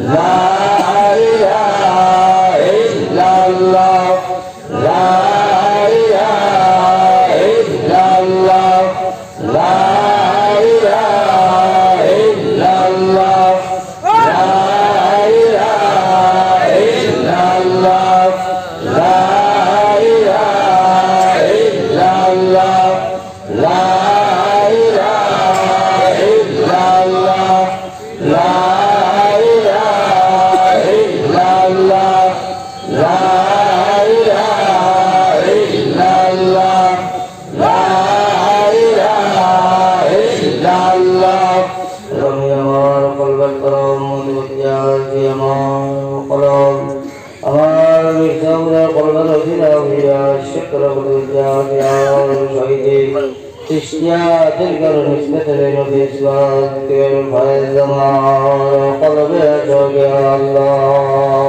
লা ইলাহা ইল্লাল্লাহ লা ইলাহা ইল্লাল্লাহ লা ইলাহা ইল্লাল্লাহ লা ইলাহা ইল্লাল্লাহ লা ইলাহা ইল্লাল্লাহ লা ইলাহা ইল্লাল্লাহ লা ইলাহা ইল্লাল্লাহ লা ইলাহা ইল্লাল্লাহ লা ইলাহা ইল্লাল্লাহ রবি আমার কলবের করম মধুবতিয়াজি আমার কলম আমার বিশ্বরে কলবের অধীরা হইয়া শুক্র মধুবতিয়াজি আমার শহীদে তৃষ্ণা দিলগর নিষ্পেতরে নদী ইসলাম তের ভাই জামার কলবে জগে আল্লাহ